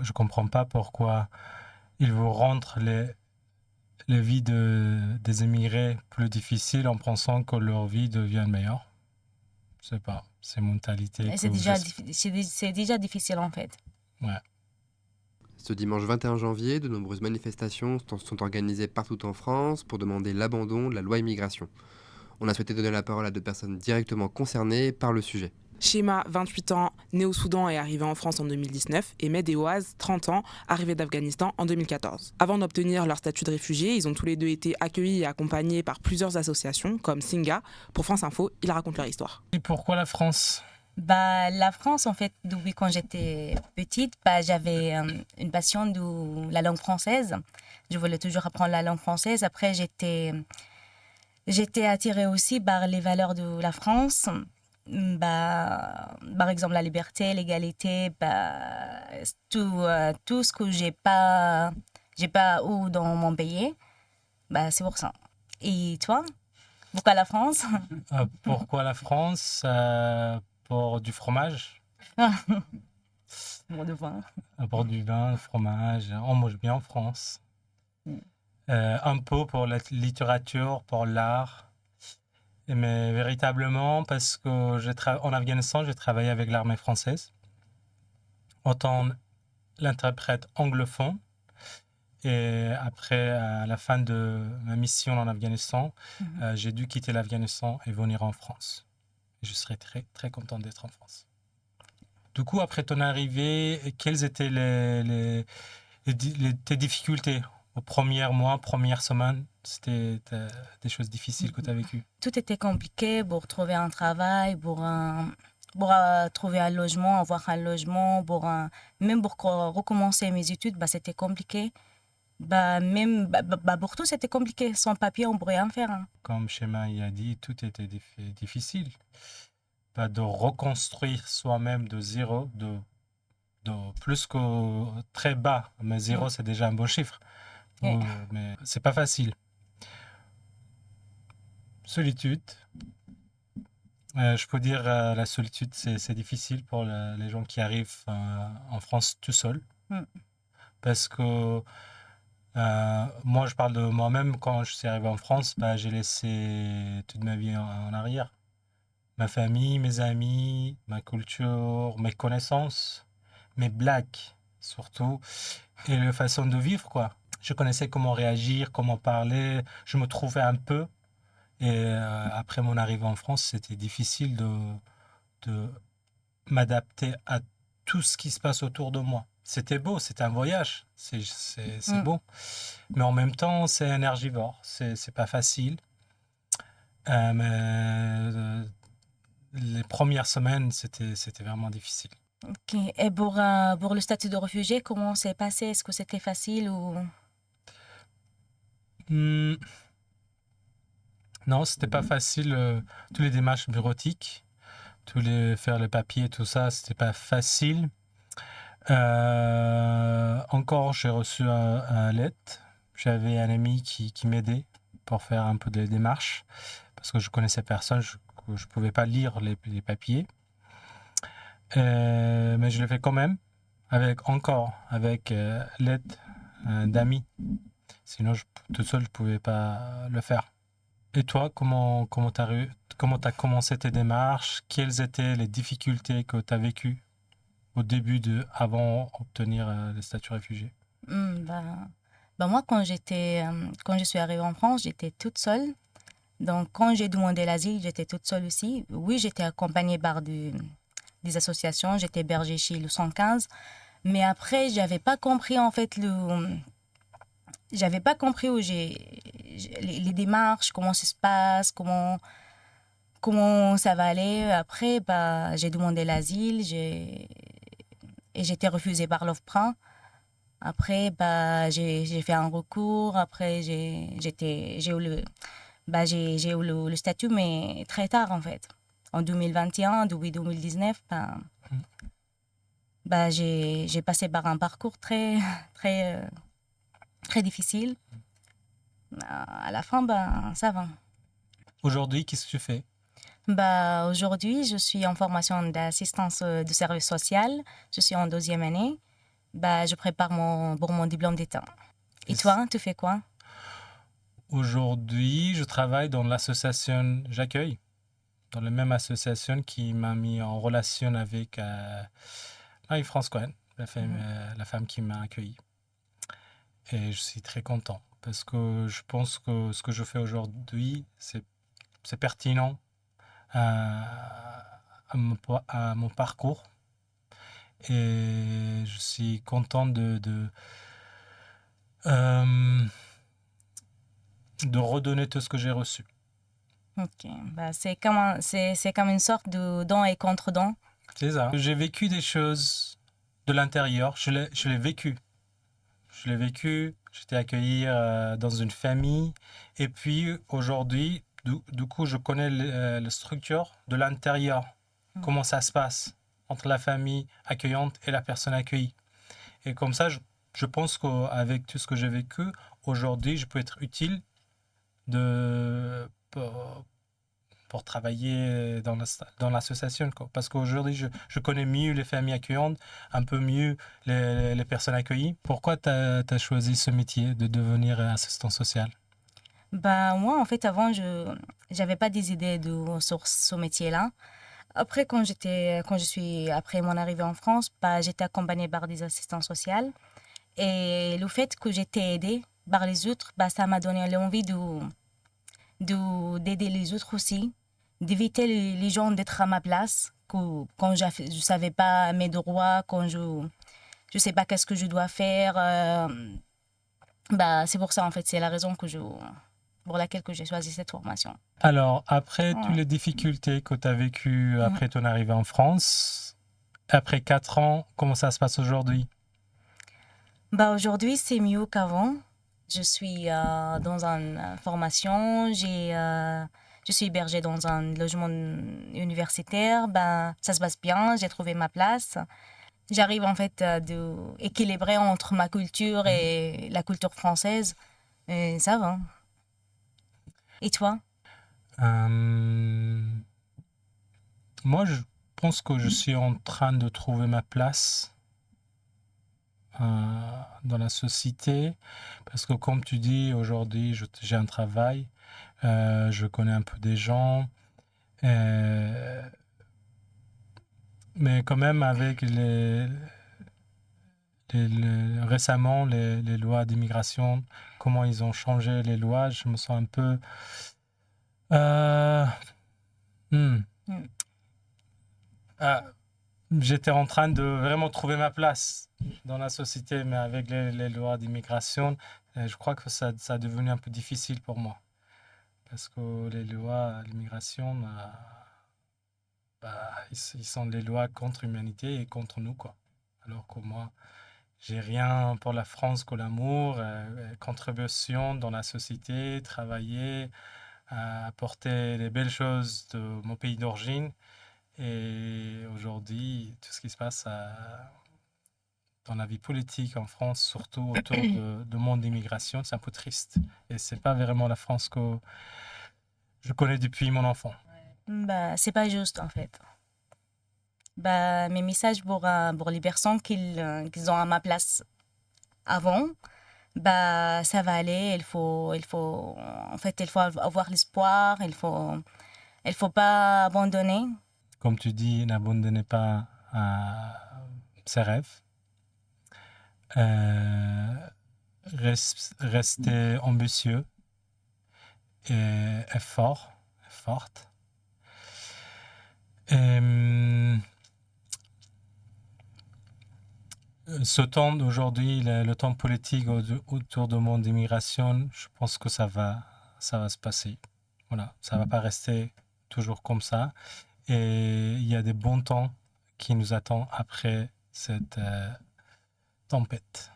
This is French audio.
je comprends pas pourquoi ils vont rendre les vies des émigrés plus difficiles en pensant que leur vie devient meilleure. Je sais pas, c'est une mentalité Et que je... c'est déjà difficile en fait. Ouais. Ce dimanche 21 janvier, de nombreuses manifestations sont organisées partout en France pour demander l'abandon de la loi immigration. On a souhaité donner la parole à deux personnes directement concernées par le sujet. Shema, 28 ans, né au Soudan et arrivé en France en 2019, et Medewaz, 30 ans, arrivé d'Afghanistan en 2014. Avant d'obtenir leur statut de réfugié, ils ont tous les deux été accueillis et accompagnés par plusieurs associations, comme Singa. Pour France Info, ils racontent leur histoire. Et pourquoi la France? La France, en fait, depuis quand j'étais petite, j'avais une passion de la langue française. Je voulais toujours apprendre la langue française. Après, j'étais attirée aussi par les valeurs de la France. Par exemple, la liberté, l'égalité, tout ce que j'ai pas eu dans mon pays, c'est pour ça. Et toi, pourquoi la France? Pourquoi la France? Pour du fromage, Bon, de vin. pour du vin, fromage. On mange bien en France. Un peu pour la littérature, pour l'art. Mais véritablement, parce que en Afghanistan, j'ai travaillé avec l'armée française, en tant l'interprète anglophone. Et après, à la fin de ma mission en Afghanistan, j'ai dû quitter l'Afghanistan et venir en France. Et je serais très, très content d'être en France. Du coup, après ton arrivée, quelles étaient tes difficultés aux premiers mois, premières semaines? C'était des choses difficiles que tu as vécues? Tout était compliqué pour trouver un travail, pour trouver un logement, avoir un logement, même pour recommencer mes études, c'était compliqué. Pour tout, c'était compliqué. Sans papier, on ne pourrait rien faire. Hein. Comme Shema y a dit, tout était difficile. De reconstruire soi-même de zéro, de plus que très bas. Mais zéro, c'est déjà un bon chiffre. Mais c'est pas facile. Solitude. Je peux dire la solitude, c'est difficile pour les gens qui arrivent en France tout seuls. Parce que moi, je parle de moi-même. Quand je suis arrivé en France, j'ai laissé toute ma vie en arrière. Ma famille, mes amis, ma culture, mes connaissances, mes blagues surtout, et la façon de vivre, quoi. Je connaissais comment réagir, comment parler, je me trouvais un peu. Et après mon arrivée en France, c'était difficile de m'adapter à tout ce qui se passe autour de moi. C'était beau, c'était un voyage, c'est beau. Mais en même temps, c'est énergivore, c'est pas facile. Mais les premières semaines, c'était vraiment difficile. Ok. Et pour le statut de réfugié, comment c'est passé? Est-ce que c'était facile ou... Non, c'était pas facile. Tous les démarches bureautiques, faire les papiers, tout ça, c'était pas facile. Encore, j'ai reçu un lettre. J'avais un ami qui m'aidait pour faire un peu de démarches parce que je connaissais personne, je pouvais pas lire les papiers. Mais je l'ai fait quand même, avec l'aide d'amis. Sinon, tout seul, je pouvais pas le faire. Et toi, comment t'as commencé tes démarches? Quelles étaient les difficultés que tu as vécues au début avant d'obtenir le statut réfugié? Moi, quand je suis arrivée en France, j'étais toute seule. Donc, quand j'ai demandé l'asile, j'étais toute seule aussi. Oui, j'étais accompagnée par des associations. J'étais hébergée chez le 115. Mais après, j'avais pas compris en fait j'avais pas compris où les démarches, comment ça se passe, comment ça va aller. Après, j'ai demandé l'asile et j'étais refusée par l'OFPRA. Après, j'ai fait un recours. Après, j'ai eu le statut, mais très tard en fait. En 2021, depuis 2019, j'ai passé par un parcours très, très, très difficile. À la fin, ça va. Aujourd'hui, qu'est-ce que tu fais? Aujourd'hui, je suis en formation d'assistance de service social. Je suis en 2e année. je prépare pour mon diplôme d'État. Et Et toi, tu fais quoi? Aujourd'hui, je travaille dans l'association J'accueille, dans la même association qui m'a mis en relation avec Marie-France Cohen, la femme qui m'a accueilli. Et je suis très content parce que je pense que ce que je fais aujourd'hui, c'est pertinent à mon parcours. Et je suis content euh, de redonner tout ce que j'ai reçu. Ok, c'est comme une sorte de don et contre-don. C'est ça. J'ai vécu des choses de l'intérieur. Je l'ai vécu. Je l'ai vécu. J'étais accueilli dans une famille. Et puis aujourd'hui, du coup, je connais la structure de l'intérieur. Comment ça se passe entre la famille accueillante et la personne accueillie. Et comme ça, je pense qu'avec tout ce que j'ai vécu, aujourd'hui, je peux être utile pour travailler dans l'association. Parce qu'aujourd'hui, je connais mieux les familles accueillantes, un peu mieux les personnes accueillies. Pourquoi tu as choisi ce métier de devenir assistant social? Moi, en fait, avant, je n'avais pas des idées sur ce métier-là. Après, après mon arrivée en France, j'étais accompagnée par des assistants sociaux. Et le fait que j'étais aidée par les autres, ça m'a donné l'envie d'aider les autres aussi, d'éviter les gens d'être à ma place, quand je ne savais pas mes droits, quand je ne sais pas qu'est-ce que je dois faire. C'est pour ça, en fait, c'est la raison pour laquelle que j'ai choisi cette formation. Alors, après toutes les difficultés que tu as vécues après ton arrivée en France, après 4 ans, comment ça se passe aujourd'hui? Aujourd'hui, c'est mieux qu'avant. Je suis dans une formation, je suis hébergée dans un logement universitaire. Ça se passe bien, j'ai trouvé ma place. J'arrive en fait à équilibrer entre ma culture et la culture française. Et ça va. Et toi? Moi, je pense que je suis en train de trouver ma place dans la société. Parce que comme tu dis, aujourd'hui, j'ai un travail, je connais un peu des gens. Mais quand même, avec récemment, les lois d'immigration, comment ils ont changé les lois, je me sens un peu... J'étais en train de vraiment trouver ma place dans la société, mais avec les lois d'immigration, je crois que ça a devenu un peu difficile pour moi. Parce que les lois d'immigration, ils sont des lois contre l'humanité et contre nous, quoi. Alors que moi, j'ai rien pour la France que l'amour, contribution dans la société, travailler, apporter les belles choses de mon pays d'origine. Et aujourd'hui, tout ce qui se passe dans la vie politique en France, surtout autour du monde d'immigration, c'est un peu triste. Et c'est pas vraiment la France que je connais depuis mon enfant. C'est pas juste en fait. Mes messages pour les personnes qu'ils ont à ma place avant, ça va aller. En fait, il faut avoir l'espoir. Il faut pas abandonner. Comme tu dis, n'abandonnez pas ses rêves. Restez ambitieux et forte. Ce temps d'aujourd'hui, le temps politique autour du monde d'immigration, je pense que ça va se passer. Voilà, ça va pas rester toujours comme ça. Et il y a des bons temps qui nous attendent après cette tempête.